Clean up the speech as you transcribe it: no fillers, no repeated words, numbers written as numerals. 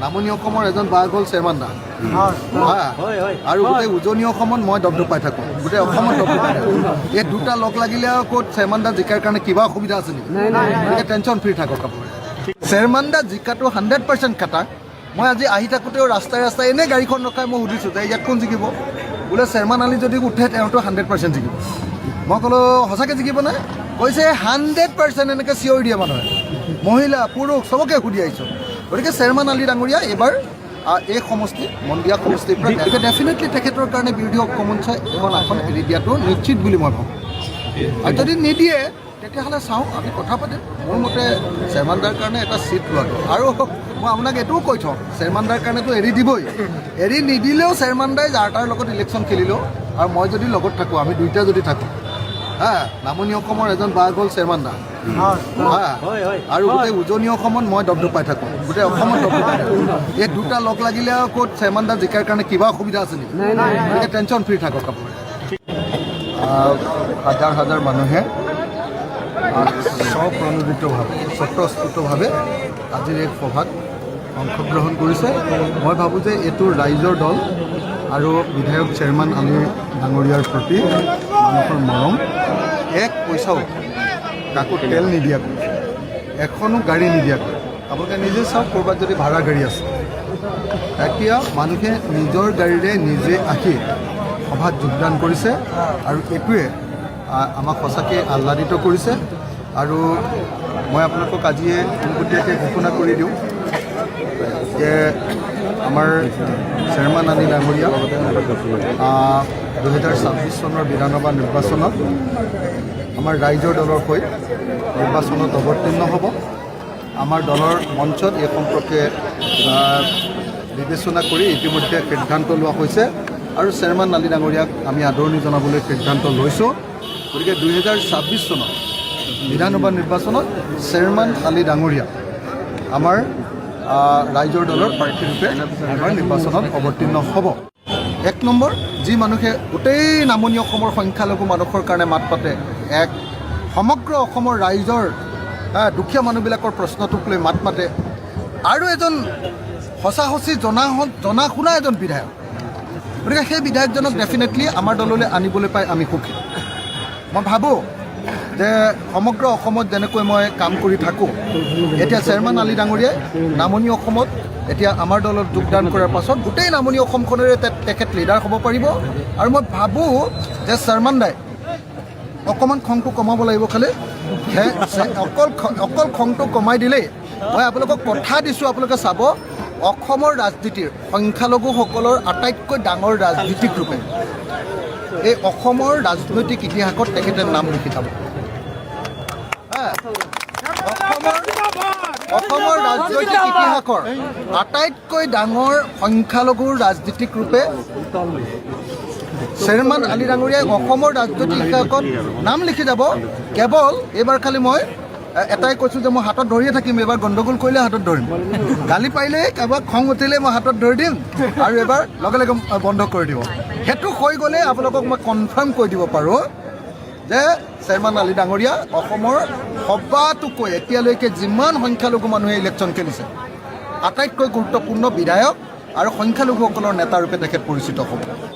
নামনি অসমৰ এজন বাঘ হ'ল চেয়াৰমান দা আৰু গোটেই উজনি অসমত মই দপদপাই থাকোঁ, গোটেই অসমত দপদপাই থাকোঁ। এই দুটা লগ লাগিলে আৰু ক'ত চেয়াৰমান দা জিকাৰ কাৰণে কিবা অসুবিধা আছে নেকি? গতিকে টেনশ্যন ফ্ৰী থাকক আপুনি। চেয়াৰমান দা জিকাটো 100% খাটাং। মই আজি আহি থাকোঁতেও ৰাস্তাই ৰাস্তাই এনেই গাড়ীখন ৰখাই মই সুধিছোঁ যে ইয়াত কোন জিকিব? বোলে চেয়াৰমান আলি যদি উঠে তেওঁতো 100% জিকিব। মই ক'লোঁ সঁচাকৈ জিকিবনে? কৈছে 100% এনেকৈ চিঞৰি দিয়ে মানুহে, মহিলা পুৰুষ চবকে সুধি আহিছোঁ। গতিকে চেয়াৰমান আলি ডাঙৰীয়া এইবাৰ এই সমষ্টি মন্দিয়া সমষ্টিৰ পৰা ডেফিনেটলি তেখেতৰ কাৰণে বিৰোধী মঞ্চই এখন আসন এৰি দিয়াটো নিশ্চিত বুলি মই ভাবোঁ। আৰু যদি নিদিয়ে তেতিয়াহ'লে চাওঁ আমি কথা পাতিম। মোৰ মতে চেয়াৰমান দাৰ কাৰণে এটা চিট লোৱাটো, আৰু মই আপোনাক এইটোও কৈ থওঁ, চেয়াৰমান দাৰ কাৰণেতো এৰি দিবই, এৰি নিদিলেও চেয়াৰমান দাই যাৰ তাৰ লগত ইলেকশ্যন খেলিলেও আৰু মই যদি লগত থাকোঁ, আমি দুইটা যদি থাকোঁ, নামনি অসমৰ এজন বাঘ হ'ল চেয়াৰমান দা আৰু গোটেই উজনি অসমত মই দপদপাই থাকোঁ, গোটেই অসমত দপদপাই থাকোঁ। এই দুটা লগ লাগিলে আৰু ক'ত চেয়াৰমান দা জিকাৰ কাৰণে কিবা অসুবিধা আছে নেকি? গতিকে টেনশ্যন ফ্ৰী থাকক আপুনি। হাজাৰ হাজাৰ মানুহে স্বপ্ৰণোদিতভাৱে স্বতঃস্ফূৰ্তভাৱে আজিৰ এই সভাত অংশগ্ৰহণ কৰিছে। মই ভাবোঁ যে এইটো ৰাইজৰ দল আৰু বিধায়ক চেয়াৰমান আলি ডাঙৰীয়াৰ প্ৰতি মানুহৰ মৰম। এক পইচাও কাকো তেল নিদিয়াকৈ, এখনো গাড়ী নিদিয়াকৈ, আপোনালোকে নিজে চাওক, ক'ৰবাত যদি ভাড়া গাড়ী আছে, এতিয়া মানুহে নিজৰ গাড়ীৰে নিজে আহি সভাত যোগদান কৰিছে আৰু এইটোৱে আমাক সঁচাকৈ আহ্লাদিত কৰিছে। আৰু মই আপোনালোকক আজিয়ে পোনপটীয়াকৈ ঘোষণা কৰি দিওঁ যে আমাৰ চেয়াৰমান আলি ডাঙৰীয়া 2026 চনৰ বিধানসভা নিৰ্বাচনত আমাৰ ৰাইজৰ দলৰ হৈ নিৰ্বাচনত অৱতীৰ্ণ হ'ব। আমাৰ দলৰ মঞ্চত এই সম্পৰ্কে বিবেচনা কৰি ইতিমধ্যে সিদ্ধান্ত লোৱা হৈছে আৰু চেয়াৰমান আলি ডাঙৰীয়াক আমি আদৰণি জনাবলৈ সিদ্ধান্ত লৈছোঁ। গতিকে 2026 চনত বিধানসভা নিৰ্বাচনত চেয়াৰমান আলি ডাঙৰীয়া আমাৰ ৰাইজৰ দলৰ প্ৰাৰ্থীৰূপে আমাৰ নিৰ্বাচনত অৱতীৰ্ণ হ'ব। এক নম্বৰ, যি মানুহে গোটেই নামনি অসমৰ সংখ্যালঘু মানুহৰ কাৰণে মাত পাতে, এক সমগ্ৰ অসমৰ ৰাইজৰ দুখীয়া মানুহবিলাকৰ প্ৰশ্নটোক লৈ মাত মাতে, আৰু এজন সঁচা সঁচি জনা শুনা এজন বিধায়ক। গতিকে সেই বিধায়কজনক ডেফিনেটলি আমাৰ দললৈ আনিবলৈ পাই আমি সুখী। মই ভাবোঁ যে সমগ্ৰ অসমত যেনেকৈ মই কাম কৰি থাকোঁ, এতিয়া চেয়াৰমান আলি ডাঙৰীয়াই নামনি অসমত এতিয়া আমাৰ দলত যোগদান কৰাৰ পাছত গোটেই নামনি অসমখনৰে তেখেত লিডাৰ হ'ব পাৰিব। আৰু মই ভাবোঁ যে চেয়াৰমান দাই অকণমান খংটো কমাব লাগিব। খালি অকল খংটো কমাই দিলেই, মই আপোনালোকক কথা দিছোঁ, আপোনালোকে চাব, অসমৰ ৰাজনীতিৰ সংখ্যালঘুসকলৰ আটাইতকৈ ডাঙৰ ৰাজনীতিক ৰূপে এই অসমৰ ৰাজনৈতিক ইতিহাসত তেখেতে নাম লিখি যাব। অসমৰ ৰাজনৈতিক ইতিহাসৰ আটাইতকৈ ডাঙৰ সংখ্যালঘুৰ ৰাজনীতিক ৰূপে চেয়াৰমান আলি ডাঙৰীয়াই অসমৰ ৰাজনৈতিক ইতিহাসত নাম লিখি যাব। কেৱল এইবাৰ খালি মই এটাই কৈছোঁ যে মই হাতত ধৰিয়ে থাকিম, এইবাৰ গণ্ডগোল কৰিলে হাতত ধৰিম, গালি পাৰিলে কাৰোবাক খং উঠিলে মই হাতত ধৰি দিম আৰু এইবাৰ লগে লগে বন্ধ কৰি দিব। সেইটো হৈ গ'লে আপোনালোকক মই কনফাৰ্ম কৰি দিব পাৰোঁ যে চেয়াৰমান আলি ডাঙৰীয়া অসমৰ সবাতোকৈ এতিয়ালৈকে যিমান সংখ্যালঘু মানুহে ইলেকশ্যন খেলিছে আটাইতকৈ গুৰুত্বপূৰ্ণ বিধায়ক আৰু সংখ্যালঘুসকলৰ নেতাৰূপে তেখেত পৰিচিত হ'ব।